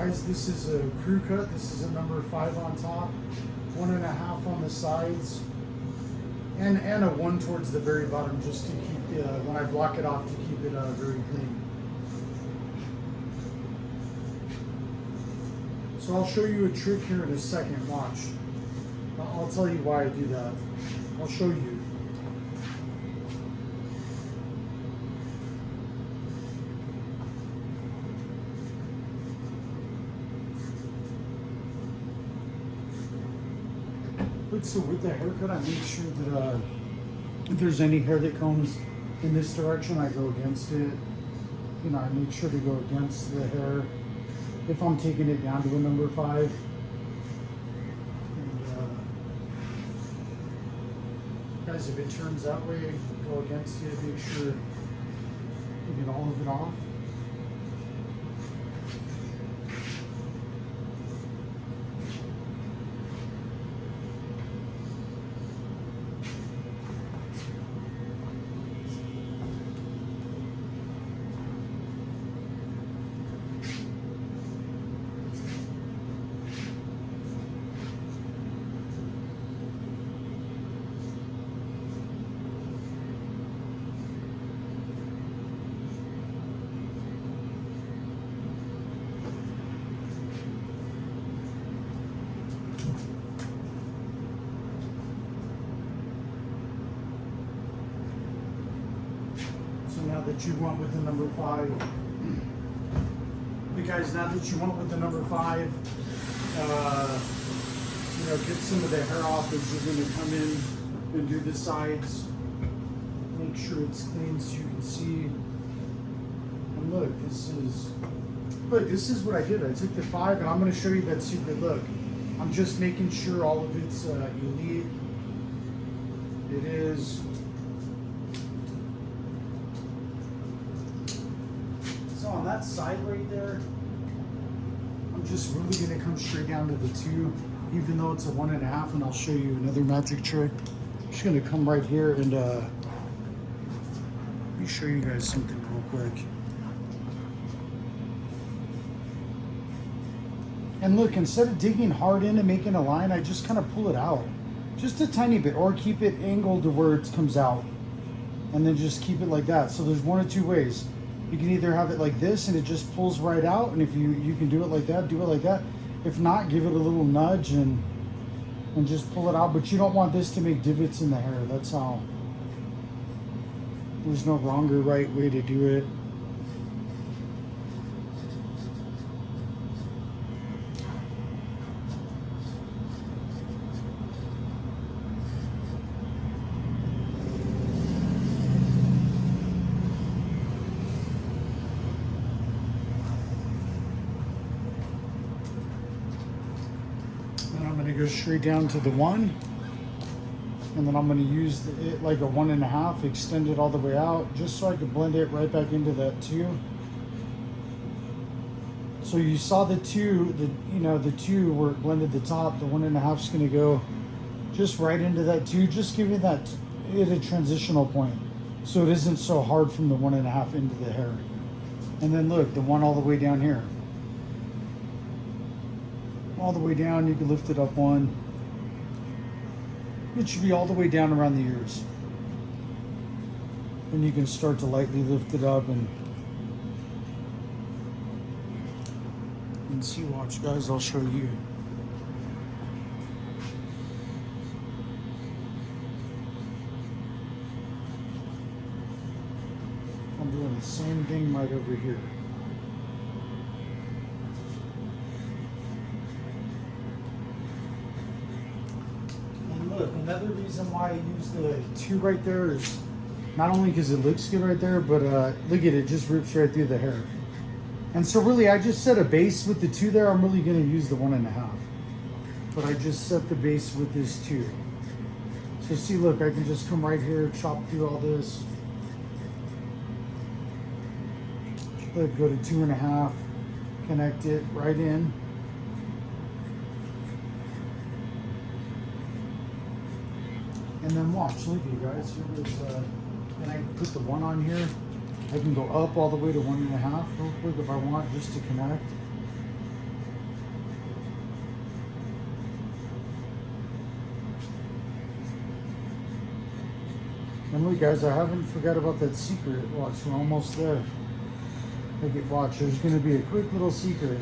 Guys, this is a crew cut. This is a number 5 on top, 1.5 on the sides, and a 1 towards the very bottom, just to keep when I block it off, to keep it very clean. So I'll show you a trick here in a second. Watch. I'll tell you why I do that. I'll show you. So with the haircut, I make sure that if there's any hair that comes in this direction, I go against it. You know, I make sure to go against the hair if I'm taking it down to a number 5. And, guys, if it turns that way, go against it. Make sure you get all of it off. Now that you went with the number 5, but guys, now that you went with the number 5, you know, get some of the hair off as you're going to come in and do the sides. Make sure it's clean so you can see. And look, this is what I did. I took the 5, and I'm going to show you that secret look. I'm just making sure all of it's elite. It is. On that side right there, I'm just really going to come straight down to the 2, even though it's a 1.5, and I'll show you another magic trick. I'm just going to come right here and let me show you guys something real quick. And look, instead of digging hard in and making a line, I just kind of pull it out just a tiny bit, or keep it angled to where it comes out, and then just keep it like that. So there's 1 or 2 ways. You can either have it like this and it just pulls right out, and if you can do it like that, do it like that. If not, give it a little nudge and just pull it out. But you don't want this to make divots in the hair. That's how. There's no wrong or right way to do it. Go straight down to the 1, and then I'm going to use it like a 1.5, extend it all the way out, just so I can blend it right back into that 2. So you saw the 2, the 2 where it blended the top. The 1.5 is going to go just right into that 2, just giving it a transitional point, so it isn't so hard from the 1.5 into the hair. And then look, the 1 all the way down here. All the way down, you can lift it up 1. It should be all the way down around the ears. And you can start to lightly lift it up and see. Watch, guys, I'll show you. I'm doing the same thing right over here. Another reason why I use the 2 right there is not only because it looks good right there, but look at it, just rips right through the hair. And so really, I just set a base with the 2 there. I'm really going to use the 1.5, but I just set the base with this 2. So see, look, I can just come right here, chop through all this. Look, go to 2.5, connect it right in. And then watch, look at you guys, here is, and I can put the 1 on here. I can go up all the way to 1.5 real quick if I want, just to connect. And look, guys, I haven't forgot about that secret. Watch, we're almost there. Watch, there's going to be a quick little secret.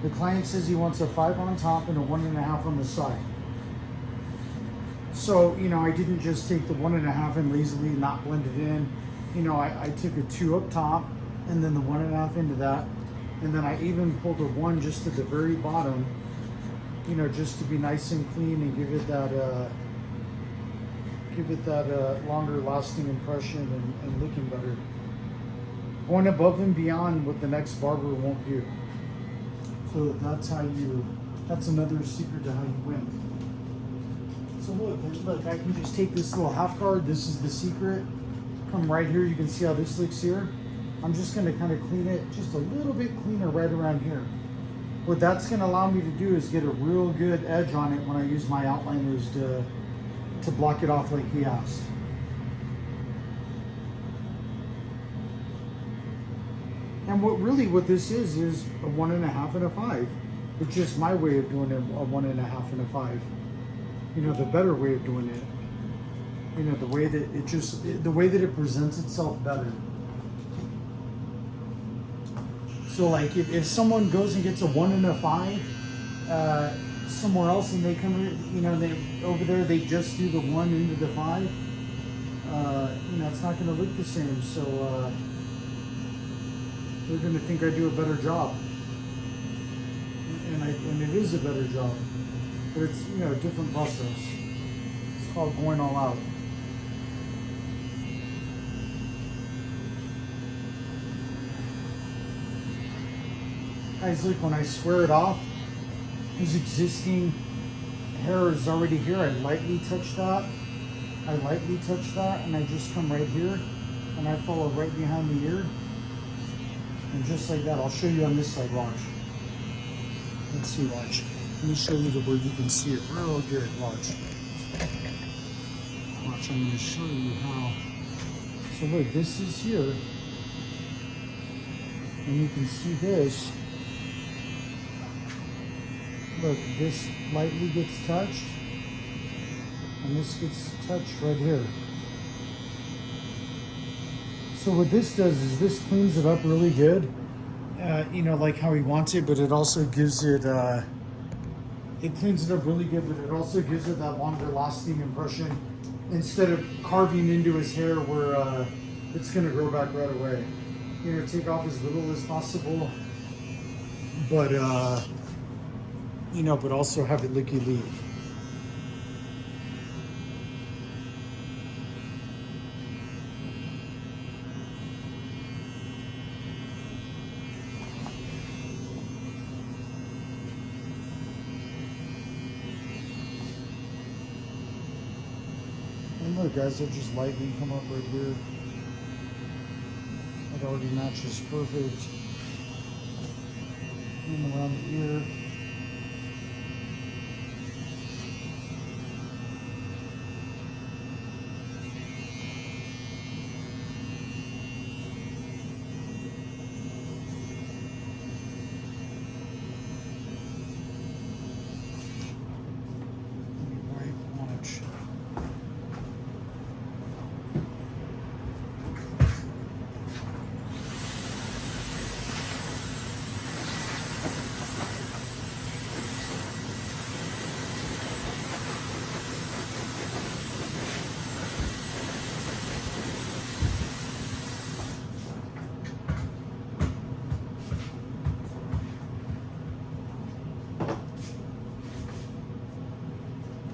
The client says he wants a 5 on top and a 1.5 on the side. So, you know, I didn't just take the 1.5 and lazily not blend it in. You know, I took a 2 up top and then the 1.5 into that. And then I even pulled a 1 just at the very bottom, you know, just to be nice and clean and give it that longer lasting impression and looking better. Going above and beyond what the next barber won't do. So that's another secret to how you win. So look, I can just take this little half guard. This is the secret. Come right here, you can see how this looks here. I'm just gonna kind of clean it just a little bit cleaner right around here. What that's gonna allow me to do is get a real good edge on it when I use my outliners to block it off like he asked. And what this is a 1.5 and a 5. It's just my way of doing it, a 1.5 and a 5. You know, the better way of doing it. You know, the way that it presents itself better. So like if someone goes and gets a 1 and a 5 somewhere else and they come, you know, over there they just do the 1 into the 5, you know, it's not going to look the same. So they're going to think I do a better job, and it is a better job, but it's, you know, a different process. It's called going all out. Guys, look, when I square it off, his existing hair is already here. I lightly touch that. And I just come right here, and I follow right behind the ear. And just like that, I'll show you on this side, watch. Let's see, watch. Let me show you where you can see it real good, watch. Watch, I'm gonna show you how. So look, this is here. And you can see this. Look, this lightly gets touched, and this gets touched right here. So what this does is this cleans it up really good, you know, like how he wants it, but it also gives it, it cleans it up really good, but it also gives it that longer lasting impression instead of carving into his hair where it's gonna grow back right away. You know, take off as little as possible, but you know, but also have it licky leave. And look, guys, it'll just lightly come up right here. It already matches perfect. And around the ear.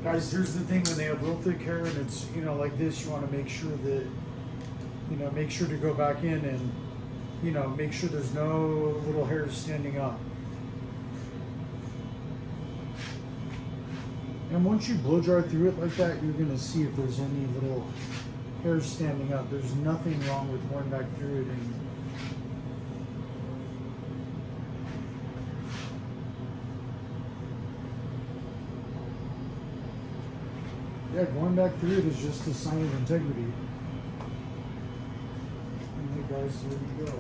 Guys, here's the thing, when they have real thick hair and it's, you know, like this, you want to make sure that, you know, make sure to go back in and, you know, make sure there's no little hairs standing up. And once you blow dry through it like that, you're going to see if there's any little hairs standing up. There's nothing wrong with going back through it and yeah, going back through it is just a sign of integrity. And hey guys, here we go.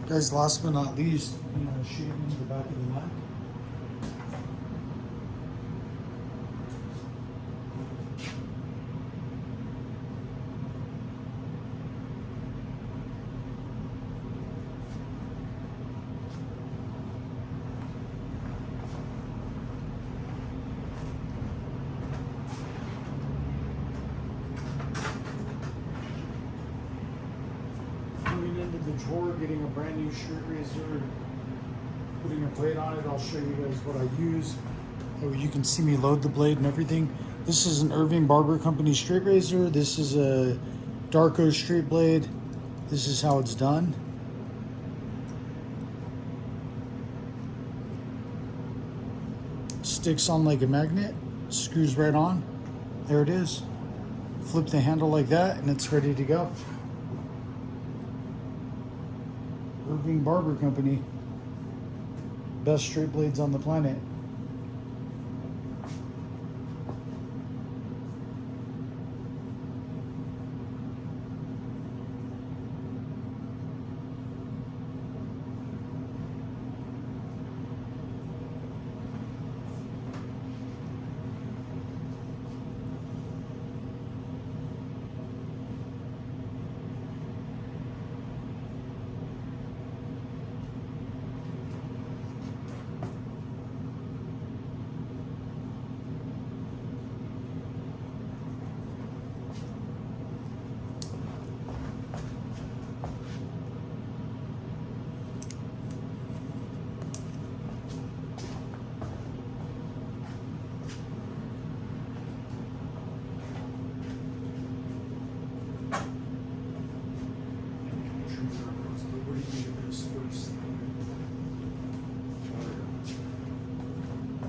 Guys, last but not least, shaving the back of the neck. Moving into the drawer, getting a brand new straight razor, putting a blade on it. I'll show you guys what I use. So you can see me load the blade and everything. This is an Irving Barber Company straight razor. This is a Darko straight blade. This is how it's done. Sticks on like a magnet, screws right on. There it is. Flip the handle like that and it's ready to go. Irving Barber Company. Best straight blades on the planet.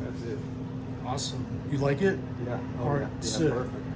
That's it. Awesome. You like it? Yeah. All right, Yeah, sick. perfect.